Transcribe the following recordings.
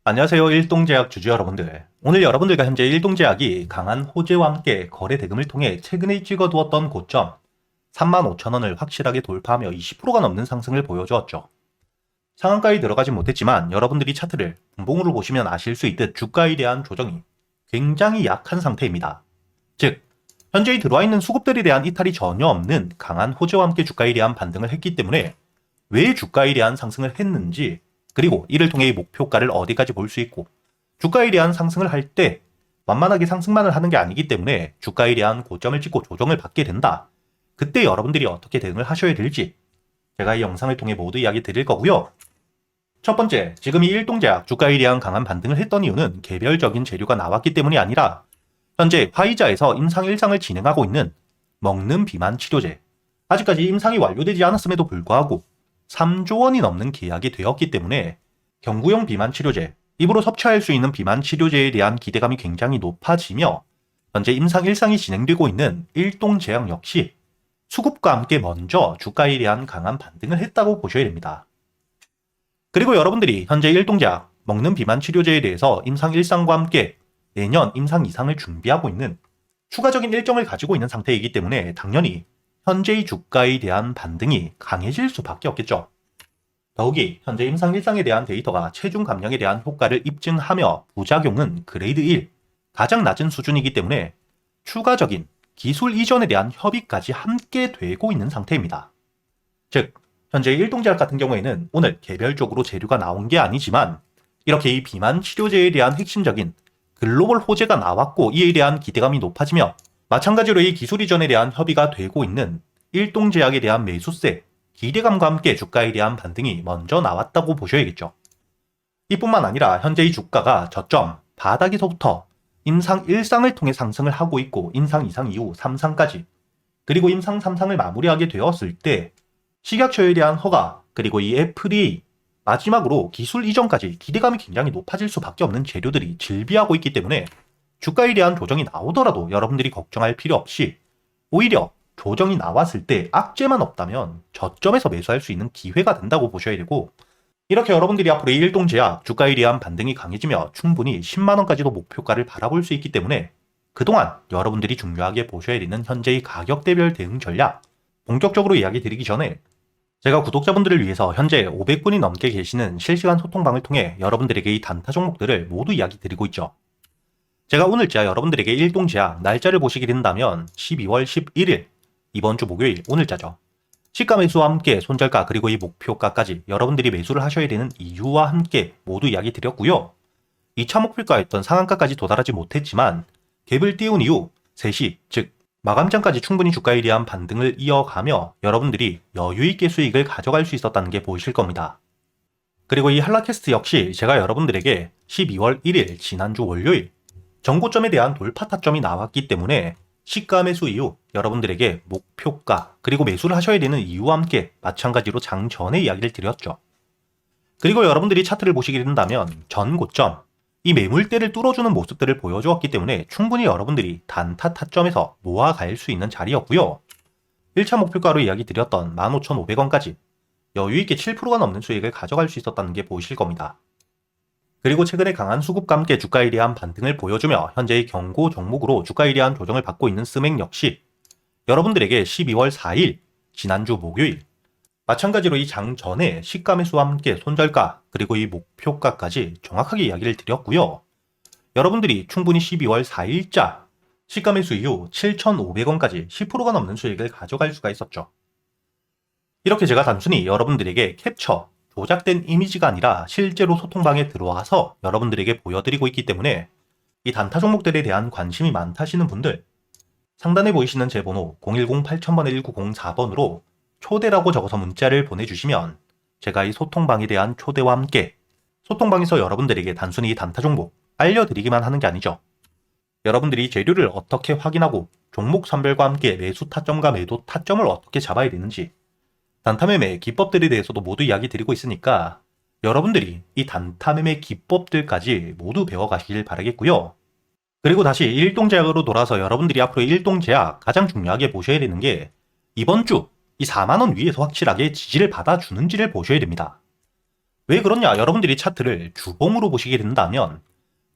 안녕하세요. 일동제약 주주 여러분들. 오늘 여러분들과 현재 일동제약이 강한 호재와 함께 거래 대금을 통해 최근에 찍어두었던 고점 35,000원을 확실하게 돌파하며 20%가 넘는 상승을 보여주었죠. 상한가에 들어가진 못했지만 여러분들이 차트를 분봉으로 보시면 아실 수 있듯 주가에 대한 조정이 굉장히 약한 상태입니다. 즉, 현재 들어와 있는 수급들에 대한 이탈이 전혀 없는 강한 호재와 함께 주가에 대한 반등을 했기 때문에 왜 주가에 대한 상승을 했는지, 그리고 이를 통해 이 목표가를 어디까지 볼 수 있고, 주가에 대한 상승을 할 때 만만하게 상승만을 하는 게 아니기 때문에 주가에 대한 고점을 찍고 조정을 받게 된다. 그때 여러분들이 어떻게 대응을 하셔야 될지 제가 이 영상을 통해 모두 이야기 드릴 거고요. 첫 번째, 지금 이 일동제약 주가에 대한 강한 반등을 했던 이유는 개별적인 재료가 나왔기 때문이 아니라 현재 화이자에서 임상 1상을 진행하고 있는 먹는 비만 치료제, 아직까지 임상이 완료되지 않았음에도 불구하고 3조 원이 넘는 계약이 되었기 때문에 경구용 비만 치료제, 입으로 섭취할 수 있는 비만 치료제에 대한 기대감이 굉장히 높아지며 현재 임상 1상이 진행되고 있는 일동제약 역시 수급과 함께 먼저 주가에 대한 강한 반등을 했다고 보셔야 됩니다. 그리고 여러분들이 현재 일동제약 먹는 비만 치료제에 대해서 임상 1상과 함께 내년 임상 2상을 준비하고 있는 추가적인 일정을 가지고 있는 상태이기 때문에 당연히 현재의 주가에 대한 반등이 강해질 수밖에 없겠죠. 더욱이 현재 임상 1상에 대한 데이터가 체중 감량에 대한 효과를 입증하며 부작용은 그레이드 1, 가장 낮은 수준이기 때문에 추가적인 기술 이전에 대한 협의까지 함께 되고 있는 상태입니다. 즉, 현재 일동제약 같은 경우에는 오늘 개별적으로 재료가 나온 게 아니지만 이렇게 이 비만 치료제에 대한 핵심적인 글로벌 호재가 나왔고 이에 대한 기대감이 높아지며 마찬가지로 이 기술 이전에 대한 협의가 되고 있는 일동제약에 대한 매수세, 기대감과 함께 주가에 대한 반등이 먼저 나왔다고 보셔야겠죠. 이뿐만 아니라 현재 이 주가가 저점 바닥에서부터 임상 1상을 통해 상승을 하고 있고 임상 2상 이후 3상까지, 그리고 임상 3상을 마무리하게 되었을 때 식약처에 대한 허가, 그리고 이 FDA, 마지막으로 기술 이전까지 기대감이 굉장히 높아질 수밖에 없는 재료들이 질비하고 있기 때문에 주가에 대한 조정이 나오더라도 여러분들이 걱정할 필요 없이 오히려 조정이 나왔을 때 악재만 없다면 저점에서 매수할 수 있는 기회가 된다고 보셔야 되고, 이렇게 여러분들이 앞으로 일동제약 주가에 대한 반등이 강해지며 충분히 10만원까지도 목표가를 바라볼 수 있기 때문에 그동안 여러분들이 중요하게 보셔야 되는 현재의 가격대별 대응 전략 본격적으로 이야기 드리기 전에 제가 구독자분들을 위해서 현재 500분이 넘게 계시는 실시간 소통방을 통해 여러분들에게 이 단타 종목들을 모두 이야기 드리고 있죠. 제가 오늘자 여러분들에게 일동제약 날짜를 보시게 된다면 12월 11일 이번 주 목요일 오늘자죠. 시가 매수와 함께 손절가 그리고 이 목표가까지 여러분들이 매수를 하셔야 되는 이유와 함께 모두 이야기 드렸고요. 2차 목표가였던 상한가까지 도달하지 못했지만 갭을 띄운 이후 3시 즉 마감장까지 충분히 주가에 대한 반등을 이어가며 여러분들이 여유있게 수익을 가져갈 수 있었다는 게 보이실 겁니다. 그리고 이 한라캐스트 역시 제가 여러분들에게 12월 1일 지난주 월요일 전고점에 대한 돌파 타점이 나왔기 때문에 시가 매수 이후 여러분들에게 목표가 그리고 매수를 하셔야 되는 이유와 함께 마찬가지로 장 전에 이야기를 드렸죠. 그리고 여러분들이 차트를 보시게 된다면 전 고점, 이 매물대를 뚫어주는 모습들을 보여주었기 때문에 충분히 여러분들이 단타 타점에서 모아갈 수 있는 자리였고요. 1차 목표가로 이야기 드렸던 15,500원까지 여유있게 7%가 넘는 수익을 가져갈 수 있었다는 게 보이실 겁니다. 그리고 최근에 강한 수급과 함께 주가에 대한 반등을 보여주며 현재의 경고 종목으로 주가에 대한 조정을 받고 있는 스맥 역시 여러분들에게 12월 4일 지난주 목요일 마찬가지로 이 장 전에 시가 매수와 함께 손절가 그리고 이 목표가까지 정확하게 이야기를 드렸고요. 여러분들이 충분히 12월 4일자 시가 매수 이후 7,500원까지 10%가 넘는 수익을 가져갈 수가 있었죠. 이렇게 제가 단순히 여러분들에게 캡처, 조작된 이미지가 아니라 실제로 소통방에 들어와서 여러분들에게 보여드리고 있기 때문에 이 단타 종목들에 대한 관심이 많다시는 분들 상단에 보이시는 제 번호 010-8000-1904번으로 초대라고 적어서 문자를 보내주시면 제가 이 소통방에 대한 초대와 함께 소통방에서 여러분들에게 단순히 이 단타 종목 알려드리기만 하는 게 아니죠. 여러분들이 재료를 어떻게 확인하고 종목 선별과 함께 매수 타점과 매도 타점을 어떻게 잡아야 되는지 단타매매 기법들에 대해서도 모두 이야기 드리고 있으니까 여러분들이 이 단타매매 기법들까지 모두 배워가시길 바라겠고요. 그리고 다시 일동제약으로 돌아서 여러분들이 앞으로 일동제약 가장 중요하게 보셔야 되는 게 이번 주 이 4만원 위에서 확실하게 지지를 받아주는지를 보셔야 됩니다. 왜 그러냐? 여러분들이 차트를 주봉으로 보시게 된다면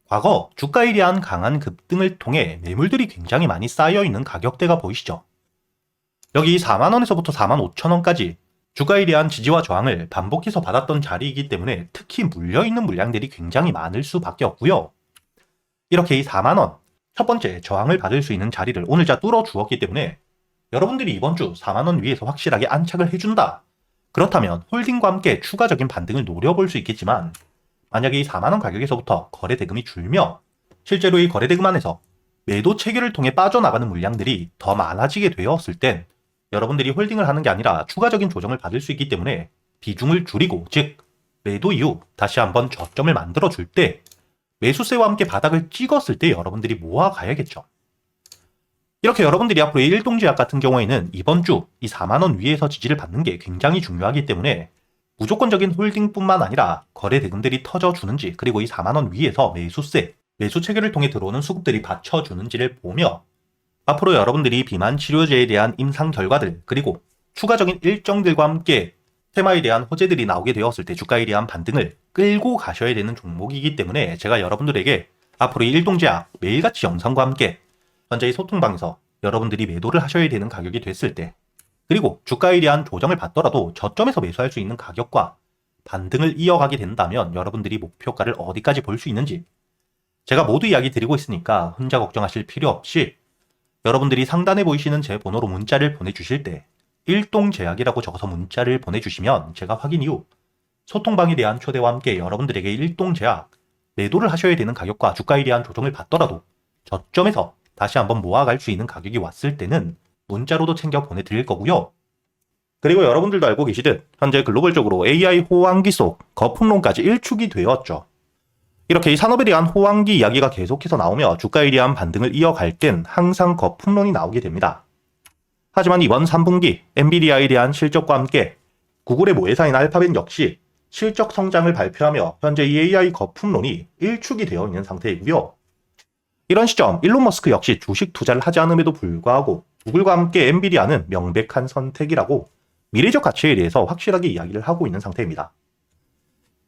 과거 주가에 대한 강한 급등을 통해 매물들이 굉장히 많이 쌓여있는 가격대가 보이시죠? 여기 4만원에서부터 45,000원까지 주가에 대한 지지와 저항을 반복해서 받았던 자리이기 때문에 특히 물려있는 물량들이 굉장히 많을 수밖에 없고요. 이렇게 이 4만원 첫 번째 저항을 받을 수 있는 자리를 오늘자 뚫어 주었기 때문에 여러분들이 이번 주 4만원 위에서 확실하게 안착을 해준다. 그렇다면 홀딩과 함께 추가적인 반등을 노려볼 수 있겠지만 만약에 이 4만원 가격에서부터 거래 대금이 줄며 실제로 이 거래 대금 안에서 매도 체결을 통해 빠져나가는 물량들이 더 많아지게 되었을 땐 여러분들이 홀딩을 하는 게 아니라 추가적인 조정을 받을 수 있기 때문에 비중을 줄이고, 즉 매도 이후 다시 한번 저점을 만들어 줄 때 매수세와 함께 바닥을 찍었을 때 여러분들이 모아가야겠죠. 이렇게 여러분들이 앞으로 일동제약 같은 경우에는 이번 주 이 4만원 위에서 지지를 받는 게 굉장히 중요하기 때문에 무조건적인 홀딩뿐만 아니라 거래 대금들이 터져주는지, 그리고 이 4만원 위에서 매수세, 매수 체결을 통해 들어오는 수급들이 받쳐주는지를 보며 앞으로 여러분들이 비만 치료제에 대한 임상 결과들, 그리고 추가적인 일정들과 함께 테마에 대한 호재들이 나오게 되었을 때 주가에 대한 반등을 끌고 가셔야 되는 종목이기 때문에 제가 여러분들에게 앞으로 이 일동제약 매일같이 영상과 함께 현재 이 소통방에서 여러분들이 매도를 하셔야 되는 가격이 됐을 때, 그리고 주가에 대한 조정을 받더라도 저점에서 매수할 수 있는 가격과 반등을 이어가게 된다면 여러분들이 목표가를 어디까지 볼 수 있는지 제가 모두 이야기 드리고 있으니까 혼자 걱정하실 필요 없이 여러분들이 상단에 보이시는 제 번호로 문자를 보내주실 때 일동제약이라고 적어서 문자를 보내주시면 제가 확인 이후 소통방에 대한 초대와 함께 여러분들에게 일동제약 매도를 하셔야 되는 가격과 주가에 대한 조정을 받더라도 저점에서 다시 한번 모아갈 수 있는 가격이 왔을 때는 문자로도 챙겨 보내드릴 거고요. 그리고 여러분들도 알고 계시듯 현재 글로벌적으로 AI 호황기 속 거품론까지 일축이 되었죠. 이렇게 이 산업에 대한 호황기 이야기가 계속해서 나오며 주가에 대한 반등을 이어갈 땐 항상 거품론이 나오게 됩니다. 하지만 이번 3분기 엔비디아에 대한 실적과 함께 구글의 모회사인 알파벳 역시 실적 성장을 발표하며 현재 이 AI 거품론이 일축이 되어 있는 상태이고요. 이런 시점 일론 머스크 역시 주식 투자를 하지 않음에도 불구하고 구글과 함께 엔비디아는 명백한 선택이라고 미래적 가치에 대해서 확실하게 이야기를 하고 있는 상태입니다.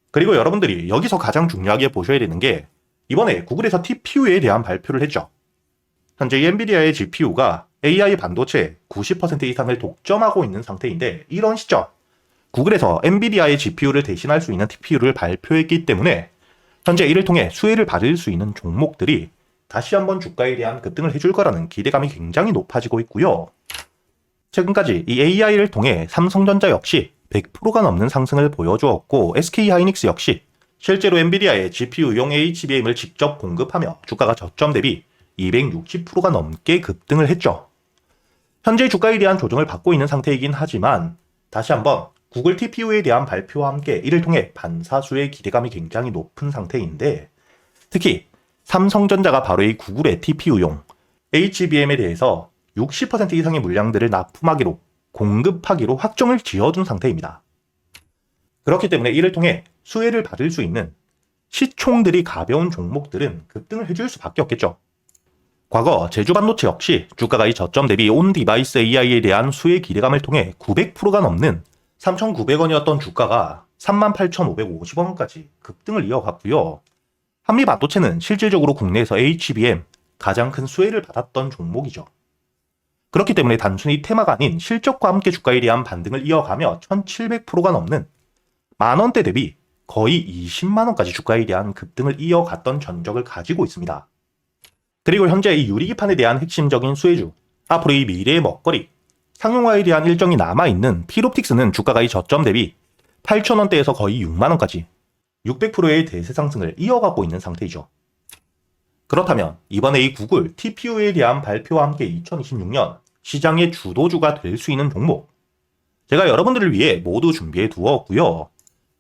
그리고 여러분들이 여기서 가장 중요하게 보셔야 되는 게 이번에 구글에서 TPU에 대한 발표를 했죠. 현재 이 엔비디아의 GPU가 AI 반도체 90% 이상을 독점하고 있는 상태인데 이런 시점 구글에서 엔비디아의 GPU를 대신할 수 있는 TPU를 발표했기 때문에 현재 이를 통해 수혜를 받을 수 있는 종목들이 다시 한번 주가에 대한 급등을 해줄 거라는 기대감이 굉장히 높아지고 있고요. 최근까지 이 AI를 통해 삼성전자 역시 100%가 넘는 상승을 보여주었고 SK하이닉스 역시 실제로 엔비디아의 GPU용 HBM을 직접 공급하며 주가가 저점 대비 260%가 넘게 급등을 했죠. 현재 주가에 대한 조정을 받고 있는 상태이긴 하지만 다시 한번 구글 TPU에 대한 발표와 함께 이를 통해 반사수의 기대감이 굉장히 높은 상태인데 특히 삼성전자가 바로 이 구글의 TPU용 HBM에 대해서 60% 이상의 물량들을 납품하기로 공급하기로 확정을 지어준 상태입니다. 그렇기 때문에 이를 통해 수혜를 받을 수 있는 시총들이 가벼운 종목들은 급등을 해줄 수밖에 없겠죠. 과거 제주반도체 역시 주가가 이 저점 대비 온 디바이스 AI에 대한 수혜 기대감을 통해 900%가 넘는 3,900원이었던 주가가 38,550원까지 급등을 이어갔고요. 한미반도체는 실질적으로 국내에서 HBM 가장 큰 수혜를 받았던 종목이죠. 그렇기 때문에 단순히 테마가 아닌 실적과 함께 주가에 대한 반등을 이어가며 1,700%가 넘는 만원대 대비 거의 20만원까지 주가에 대한 급등을 이어갔던 전적을 가지고 있습니다. 그리고 현재 이 유리기판에 대한 핵심적인 수혜주, 앞으로 이 미래의 먹거리, 상용화에 대한 일정이 남아있는 필옵틱스는 주가가 이 저점 대비 8,000원대에서 거의 6만원까지 600%의 대세 상승을 이어가고 있는 상태이죠. 그렇다면 이번에 이 구글 TPU에 대한 발표와 함께 2026년 시장의 주도주가 될 수 있는 종목 제가 여러분들을 위해 모두 준비해 두었고요.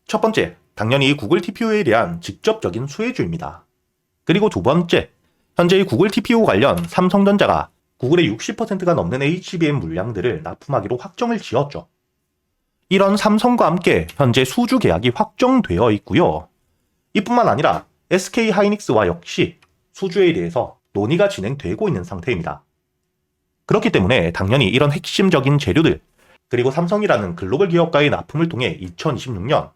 첫 번째, 당연히 구글 TPU에 대한 직접적인 수혜주입니다. 그리고 두 번째, 현재 이 구글 TPU 관련 삼성전자가 구글의 60%가 넘는 HBM 물량들을 납품하기로 확정을 지었죠. 이런 삼성과 함께 현재 수주 계약이 확정되어 있고요. 이뿐만 아니라 SK하이닉스와 역시 수주에 대해서 논의가 진행되고 있는 상태입니다. 그렇기 때문에 당연히 이런 핵심적인 재료들 그리고 삼성이라는 글로벌 기업과의 납품을 통해 2026년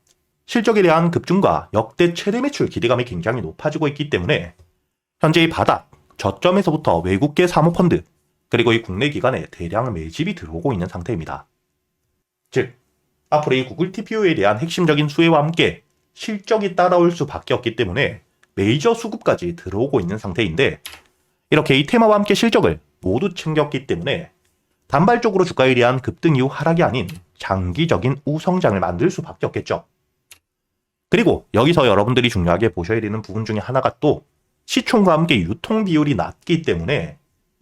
실적에 대한 급증과 역대 최대 매출 기대감이 굉장히 높아지고 있기 때문에 현재 이 바닥, 저점에서부터 외국계 사모펀드, 그리고 이 국내 기관에 대량 매집이 들어오고 있는 상태입니다. 즉, 앞으로 이 구글 TPU에 대한 핵심적인 수혜와 함께 실적이 따라올 수밖에 없기 때문에 메이저 수급까지 들어오고 있는 상태인데, 이렇게 이 테마와 함께 실적을 모두 챙겼기 때문에 단발적으로 주가에 대한 급등 이후 하락이 아닌 장기적인 우성장을 만들 수밖에 없겠죠. 그리고 여기서 여러분들이 중요하게 보셔야 되는 부분 중에 하나가 또 시총과 함께 유통 비율이 낮기 때문에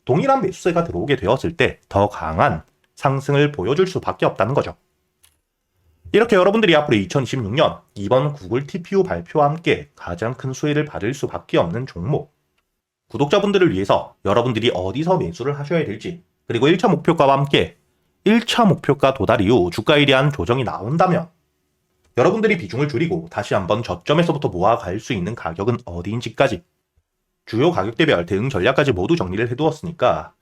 동일한 매수세가 들어오게 되었을 때 더 강한 상승을 보여줄 수밖에 없다는 거죠. 이렇게 여러분들이 앞으로 2026년 이번 구글 TPU 발표와 함께 가장 큰 수혜를 받을 수밖에 없는 종목, 구독자분들을 위해서 여러분들이 어디서 매수를 하셔야 될지, 그리고 1차 목표가와 함께 1차 목표가 도달 이후 주가에 대한 조정이 나온다면 여러분들이 비중을 줄이고 다시 한번 저점에서부터 모아갈 수 있는 가격은 어디인지까지 주요 가격대별 대응 전략까지 모두 정리를 해두었으니까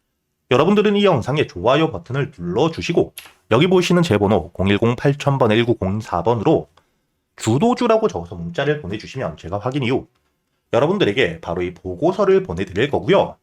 여러분들은 이 영상에 좋아요 버튼을 눌러주시고 여기 보이시는 제 번호 010-8000번 1904번으로 주도주라고 적어서 문자를 보내주시면 제가 확인 이후 여러분들에게 바로 이 보고서를 보내드릴 거고요.